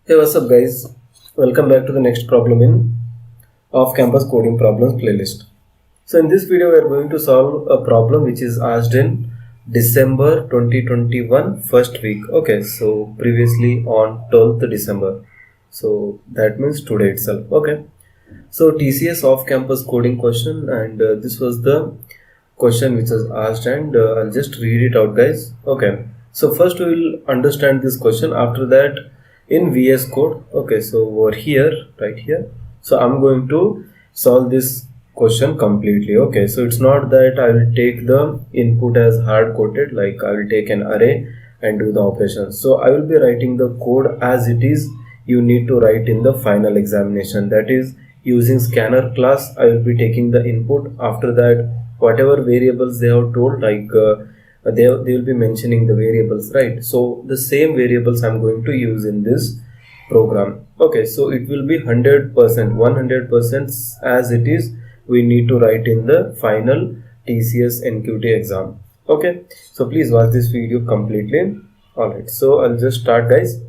Hey, what's up, guys? Welcome back to the next problem in off-campus coding problems playlist. So, in this video, we are going to solve a problem which is asked in December 2021 first week. Okay, so previously on 12th December. So that means today itself. Okay. So TCS off-campus coding question, and this was the question which was asked, and I'll just read it out, guys. Okay. So first we will understand this question. After that, in VS Code. Okay. So over here, right here. So I'm going to solve this question completely. Okay. So it's not that I will take the input as hard coded, like I will take an array and do the operations. So I will be writing the code as it is. You need to write in the final examination. That is, using scanner class, I will be taking the input. After that, whatever variables they have told, like they will be mentioning the variables, right? So the same variables I'm going to use in this program. Okay, so it will be 100%, 100% as it is. We need to write in the final TCS NQT exam. Okay, so please watch this video completely. Alright, so I'll just start, guys.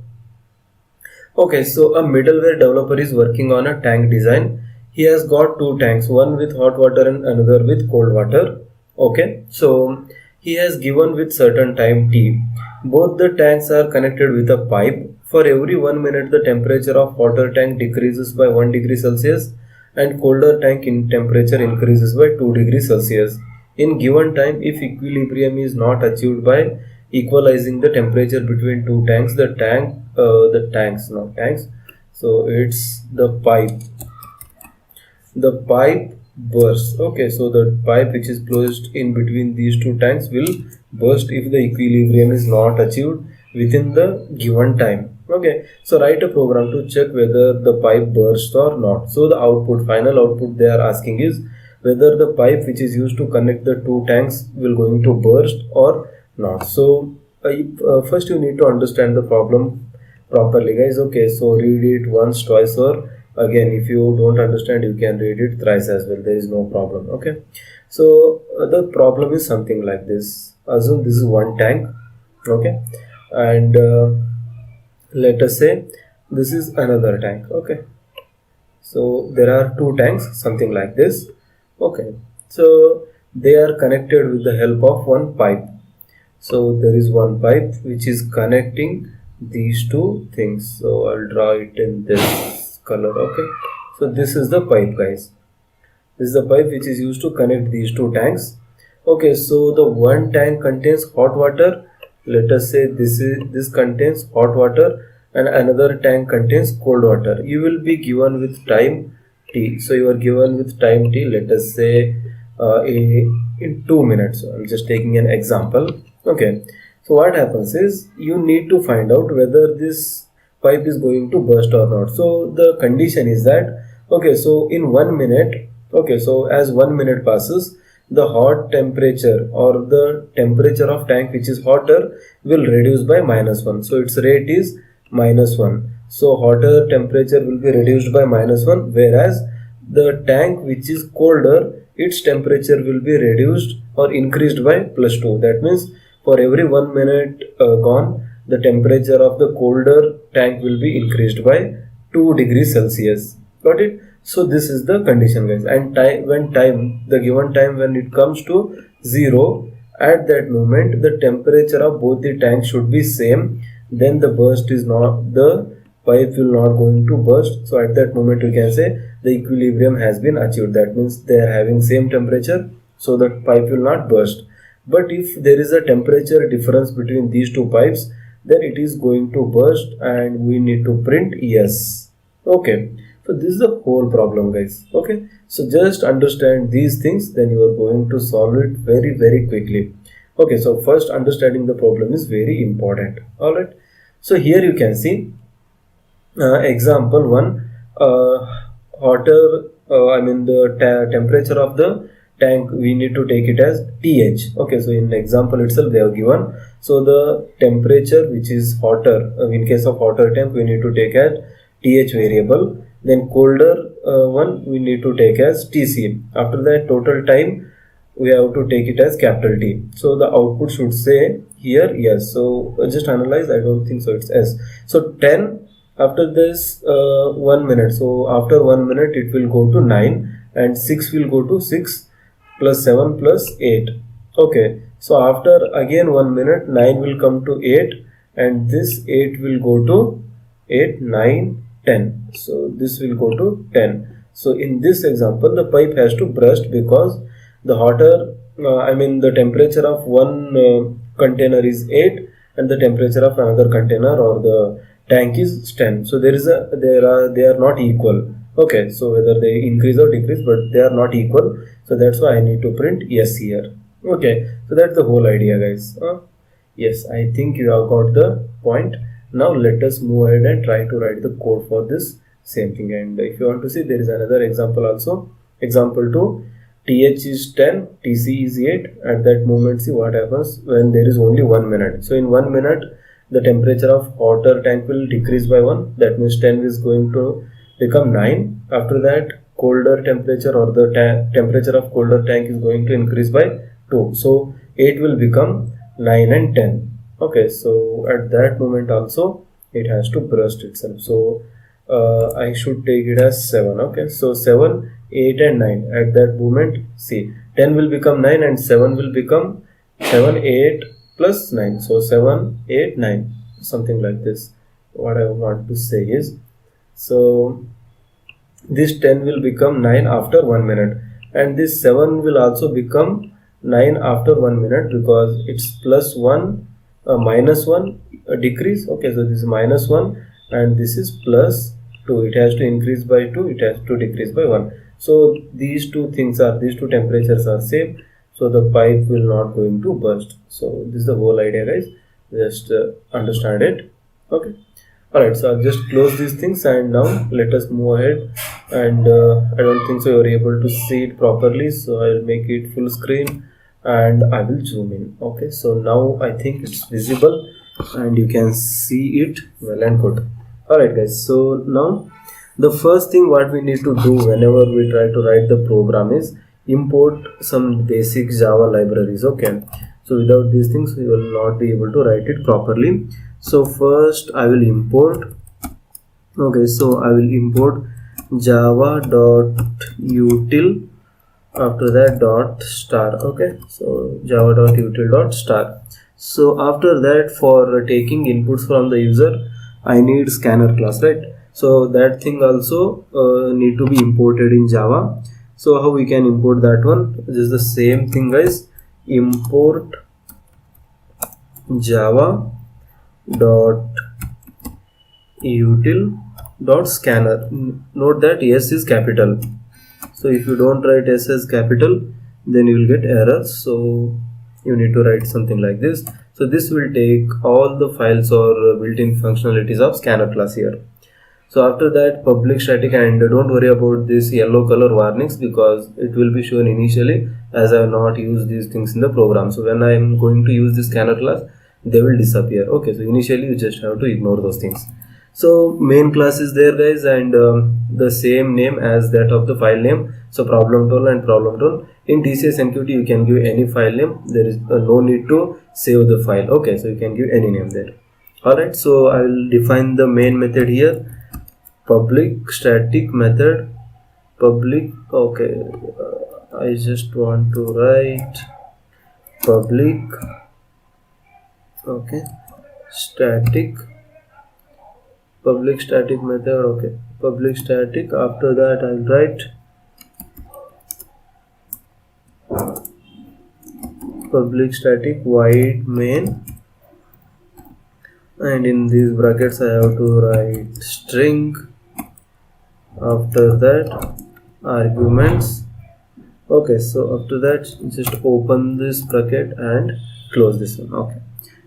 Okay, so a middleware developer is working on a tank design. He has got two tanks, one with hot water and another with cold water. Okay, so he has given with certain time t. Both the tanks are connected with a pipe. For every 1 minute, the temperature of hotter tank decreases by 1 degree Celsius and colder tank in temperature increases by 2 degrees Celsius. In given time, if equilibrium is not achieved by equalizing the temperature between two tanks, so it's the pipe bursts. Okay, so the pipe which is closed in between these two tanks will burst if the equilibrium is not achieved within the given time. Okay, so write a program to check whether the pipe bursts or not. So the final output they are asking is whether the pipe which is used to connect the two tanks will going to burst or not. So first you need to understand the problem properly, guys. Okay, so read it once, twice, or again. If you don't understand, you can read it thrice as well. There is no problem. Okay, so the problem is something like this. Assume this is one tank. Okay, and let us say this is another tank. Okay, so there are two tanks, something like this. Okay, so they are connected with the help of one pipe. So there is one pipe which is connecting these two things. So I'll draw it in this color. Okay, so this is the pipe, guys. This is the pipe which is used to connect these two tanks. Okay, so the one tank contains hot water. Let us say this contains hot water and another tank contains cold water. You will be given with time t. So you are given with time t. Let us say in 2 minutes. So I'm just taking an example. Okay, so what happens is you need to find out whether this pipe is going to burst or not. So the condition is that, okay, so in 1 minute, okay, so as 1 minute passes, the hot temperature or the temperature of tank which is hotter will reduce by -1. So its rate is -1. So hotter temperature will be reduced by -1, whereas the tank which is colder, its temperature will be reduced or increased by +2. That means for every 1 minute gone, the temperature of the colder tank will be increased by 2 degrees Celsius. Got it? So this is the condition, guys. And the given time when it comes to 0, at that moment the temperature of both the tanks should be same. Then the pipe will not going to burst. So at that moment you can say the equilibrium has been achieved. That means they are having same temperature, so the pipe will not burst. But if there is a temperature difference between these two pipes, then it is going to burst and we need to print yes. Okay, so this is the whole problem, guys. Okay, so just understand these things, then you are going to solve it very quickly. Okay, so first understanding the problem is very important. All right, so here you can see example 1, hotter the temperature of the tank, we need to take it as th. Okay, so in example itself they have given, so the temperature which is hotter, in case of hotter tank we need to take as th variable, then colder one we need to take as tc. After that, total time we have to take it as capital T. So the output should say here yes. So just analyze, I don't think so, it's S. So 10 After this 1 minute, so after 1 minute it will go to 9, and 6 will go to 6 plus 7 plus 8. Okay, so after again 1 minute, 9 will come to 8, and this 8 will go to 8, 9, 10. So this will go to 10. So in this example, the pipe has to burst because the hotter, the temperature of one container is 8, and the temperature of another container or the tank is 10. So they are not equal. Okay, so whether they increase or decrease, but they are not equal. So that's why I need to print yes here. Okay, so that's the whole idea, guys. Yes, I think you have got the point. Now let us move ahead and try to write the code for this same thing. And if you want to see, there is another example also. Example 2, TH is 10, TC is 8. At that moment, see what happens when there is only 1 minute. So in 1 minute, the temperature of hotter tank will decrease by 1. That means 10 is going to become 9. After that, colder temperature or the temperature of colder tank is going to increase by 2. So 8 will become 9 and 10. Okay, so at that moment also it has to burst itself. So I should take it as 7. Okay, so 7, 8 and 9. At that moment, see, 10 will become 9 and 7 will become 7, 8 plus 9. So 7, 8, 9, something like this. What I want to say is, so this 10 will become 9 after 1 minute, and this 7 will also become 9 after 1 minute because it's plus 1, minus 1, a decrease. Okay, so this is minus 1 and this is plus 2. It has to increase by 2, it has to decrease by 1. So these two temperatures are same, so the pipe will not going to burst. So this is the whole idea, guys. Just understand it. Okay. Alright, so I'll just close these things, and now let us move ahead. And I don't think so you're able to see it properly, so I'll make it full screen and I will zoom in. Okay, so now I think it's visible and you can see it well and good. Alright, guys, so now the first thing what we need to do whenever we try to write the program is import some basic Java libraries. Okay, so without these things we will not be able to write it properly. So first I will import, okay, so I will import java.util, after that dot star. Okay, so java.util.star. So after that, for taking inputs from the user, I need scanner class, right? So that thing also need to be imported in Java. So how we can import that one? This is the same thing, guys. Import java dot util dot scanner. Note that S is capital. So if you don't write S as capital, then you will get errors. So you need to write something like this. So this will take all the files or built-in functionalities of scanner class here. So after that, public static, and don't worry about this yellow color warnings because it will be shown initially, as I have not used these things in the program. So when I am going to use this scanner class, they will disappear. Okay, so initially you just have to ignore those things. So main class is there, guys, and the same name as that of the file name. So problem tool and problem tool. In TCS NQT you can give any file name. There is no need to save the file. Okay, so you can give any name there. Alright, so I will define the main method here. Public static method public. Okay, I just want to write public, okay, static, public static method. Okay, public static. After that I'll write public static void main, and in these brackets I have to write string. After that arguments. Okay, so after that just open this bracket and close this one. Okay,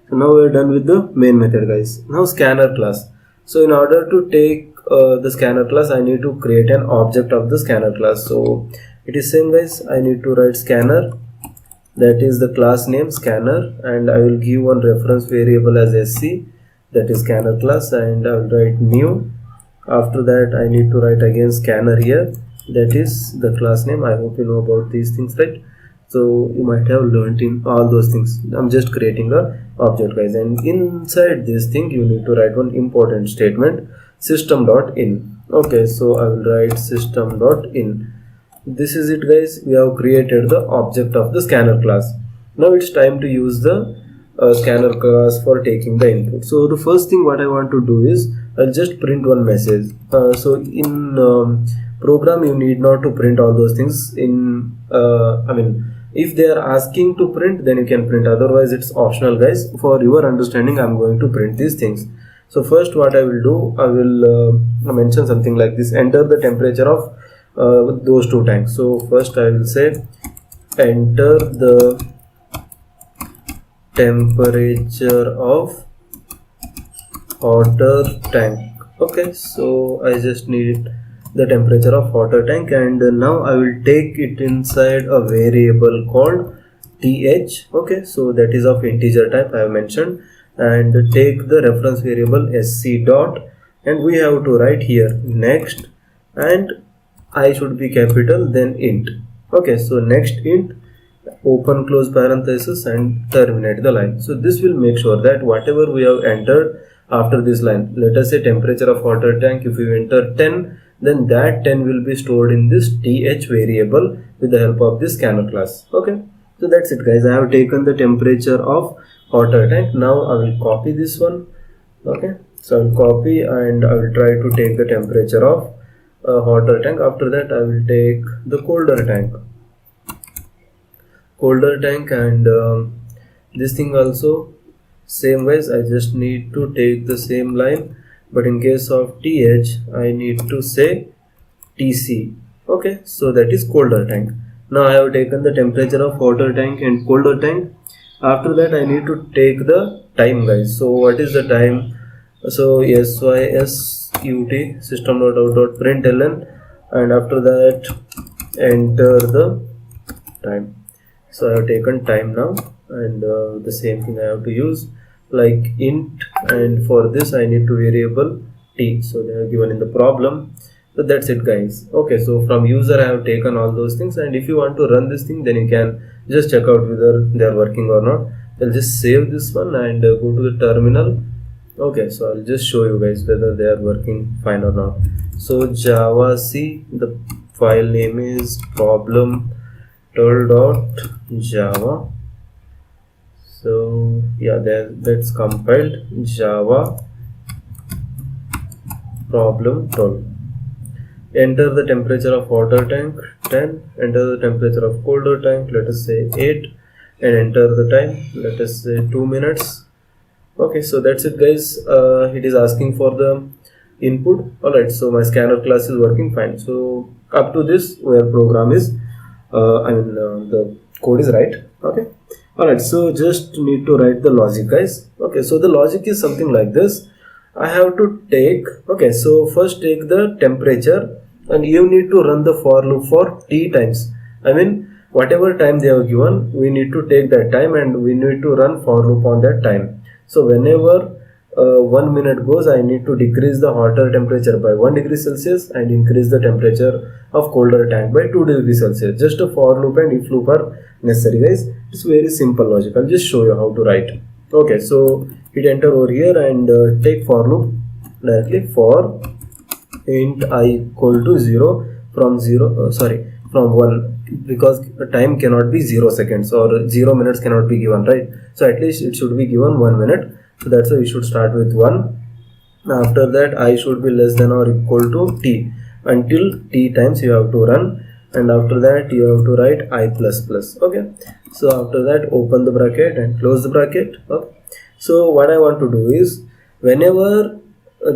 so now we're done with the main method, guys. Now scanner class. So in order to take the scanner class, I need to create an object of the scanner class. So it is same, guys. I need to write scanner, that is the class name scanner, and I will give one reference variable as sc, that is scanner class, and I will write new. After that I need to write again scanner here, that is the class name. I hope you know about these things, right? So you might have learned in all those things. I'm just creating a object, guys, and inside this thing you need to write one important statement. system.in. Okay, so I will write system.in. This is it, guys. We have created the object of the scanner class. Now it's time to use the scanner class for taking the input. So the first thing what I want to do is I'll just print one message. So in program you need not to print all those things. In if they are asking to print, then you can print, otherwise it's optional, guys. For your understanding, I'm going to print these things. So first what I will do, I will mention something like this: enter the temperature of those two tanks. So first I will say enter the temperature of water tank. Okay, so I just need the temperature of water tank, and now I will take it inside a variable called th. Okay, so that is of integer type I have mentioned, and take the reference variable sc dot, and we have to write here next, and I should be capital, then int. Okay, so next int, open close parenthesis, and terminate the line. So this will make sure that whatever we have entered after this line, let us say temperature of water tank, if you enter 10, then that 10 will be stored in this th variable with the help of this scanner class. Okay, so that's it, guys. I have taken the temperature of water tank. Now I will copy this one. Okay, so I will copy and I will try to take the temperature of hotter tank. After that I will take the colder tank, and this thing also same ways. I just need to take the same line, but in case of th I need to say tc. Okay, so that is colder tank. Now I have taken the temperature of hotter tank and colder tank. After that I need to take the time, guys. So what is the time? So sysut system.out.println, and after that enter the time. So I have taken time now, and the same thing I have to use like int, and for this I need to variable t, so they are given in the problem. So that's it, guys. Okay, so from user I have taken all those things, and if you want to run this thing, then you can just check out whether they are working or not. I'll just save this one and go to the terminal. Okay, so I'll just show you guys whether they are working fine or not. So java c, the file name is problem.java. So yeah, that's compiled. Java problem 12. Enter the temperature of water tank 10, enter the temperature of colder tank, let us say 8, and enter the time, let us say 2 minutes. Okay, so that's it, guys. It is asking for the input. Alright, so my scanner class is working fine. So up to this, where program is the code is right. Okay, alright, so just need to write the logic, guys. Okay, so the logic is something like this. I have to take, okay, so first take the temperature, and you need to run the for loop for t times. Whatever time they have given, we need to take that time and we need to run for loop on that time. So whenever 1 minute goes, I need to decrease the hotter temperature by 1 degree Celsius and increase the temperature of colder tank by 2 degrees Celsius. Just a for loop and if loop are necessary, guys. It's very simple logic. I'll just show you how to write. Okay, so hit enter over here and take for loop directly for int I equal to 0 from 1, because time cannot be 0 seconds or 0 minutes cannot be given, right? So at least it should be given 1 minute. So that's why we should start with 1. After that I should be less than or equal to t. Until t times you have to run, and after that you have to write I plus plus. Okay, so after that open the bracket and close the bracket. Okay, so what I want to do is, whenever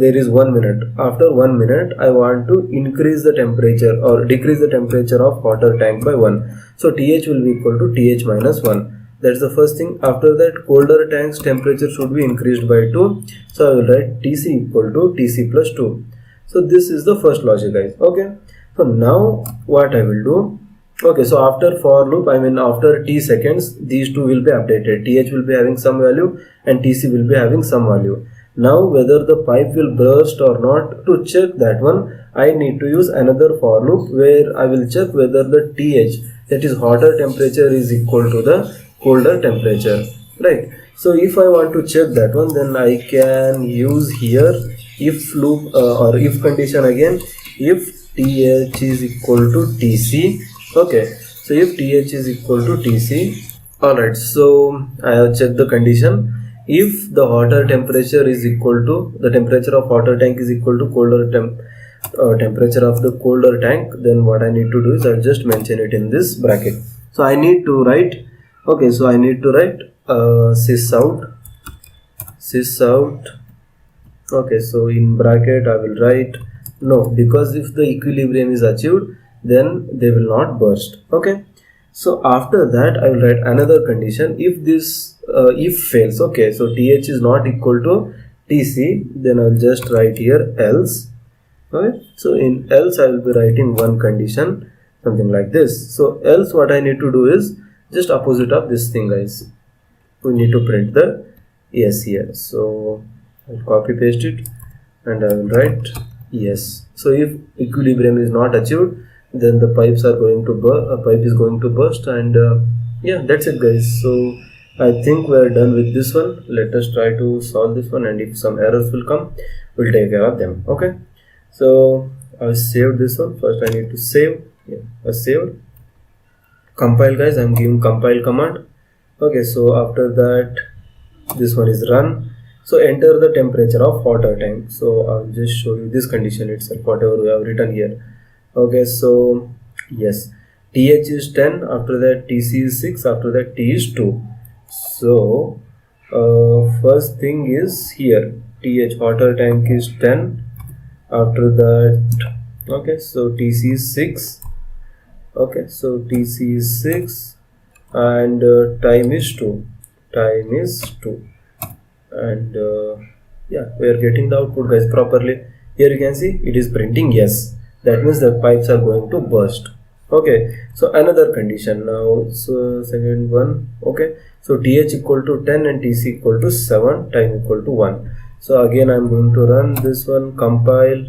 there is 1 minute, after 1 minute I want to increase the temperature or decrease the temperature of water tank by 1. So th will be equal to th minus 1. That's the first thing. After that, colder tank's temperature should be increased by 2. So I will write tc equal to tc plus 2. So this is the first logic, guys. Okay, so now what I will do, okay, so after for loop, after t seconds, these two will be updated. Th will be having some value and tc will be having some value. Now whether the pipe will burst or not, to check that one, I need to use another for loop where I will check whether the th, that is hotter temperature, is equal to the colder temperature, right? So if I want to check that one, then I can use here if loop or if condition again, if th is equal to tc. Okay, so if th is equal to tc, alright, so I have checked the condition. If the water temperature is equal to, the temperature of water tank is equal to colder temperature of the colder tank, then what I need to do is I'll just mention it in this bracket. So I need to write, okay, so I need to write sys out. Okay, so in bracket I will write no, because if the equilibrium is achieved, then they will not burst. Okay, so after that I will write another condition. If this if fails, okay, so th is not equal to tc, then I'll just write here else. Okay, so in else I will be writing one condition, something like this. So else what I need to do is just opposite of this thing, guys. We need to print the yes here. So I'll copy paste it and I will write yes. So if equilibrium is not achieved, then the pipes are going to pipe is going to burst, and yeah, that's it, guys. So I think we are done with this one. Let us try to solve this one, and if some errors will come, we'll take care of them. Okay, so I've saved this one. First I need to save. Yeah, I saved. Compile, guys. I'm giving compile command. Okay, so after that this one is run. So enter the temperature of water tank. So I'll just show you this condition itself, whatever we have written here. Okay, so yes, th is 10, after that tc is 6, after that t is 2. So first thing is here th water tank is 10, after that, okay, so tc is 6. Okay, so tc is 6 and time is 2, and yeah, we are getting the output, guys, properly. Here you can see it is printing yes, that means the pipes are going to burst. Okay, so another condition now, so second one. Okay, so th equal to 10 and tc equal to 7, time equal to 1. So again I'm going to run this one, compile,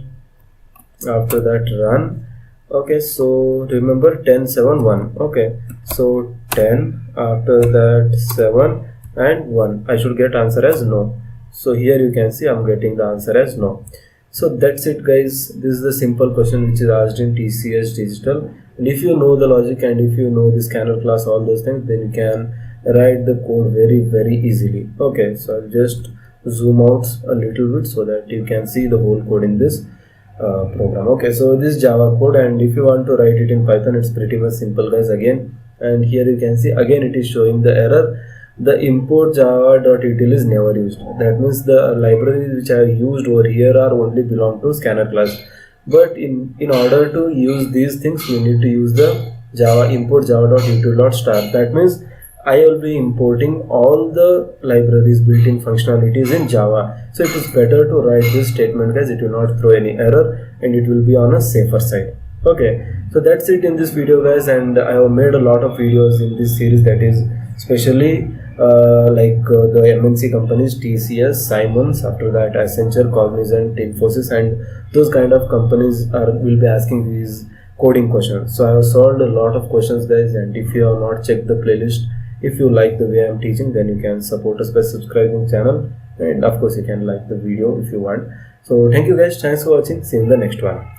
after that run. Okay, so remember 10 7 1. Okay, so 10, after that 7 and 1. I should get answer as no. So here you can see I'm getting the answer as no. So that's it, guys. This is the simple question which is asked in TCS digital, and if you know the logic and if you know the scanner class, all those things, then you can write the code very easily. Okay, so I'll just zoom out a little bit so that you can see the whole code in this program. Okay, so this is Java code, and if you want to write it in Python, it's pretty much simple, guys, again. And here you can see again it is showing the error. The import java.util is never used. That means the libraries which I have used over here are only belong to scanner class. But in order to use these things, we need to use the java import java.util.star. That means I will be importing all the libraries built-in functionalities in Java. So it is better to write this statement, guys. It will not throw any error and it will be on a safer side. Okay, so that's it in this video, guys, and I have made a lot of videos in this series, that is especially the MNC companies, TCS, Simons, after that Accenture, Cognizant, Infosys, and those kind of companies will be asking these coding questions. So I have solved a lot of questions, guys, and if you have not checked the playlist, if you like the way I am teaching, then you can support us by subscribing channel, and of course you can like the video if you want. So thank you, guys, thanks for watching, see you in the next one.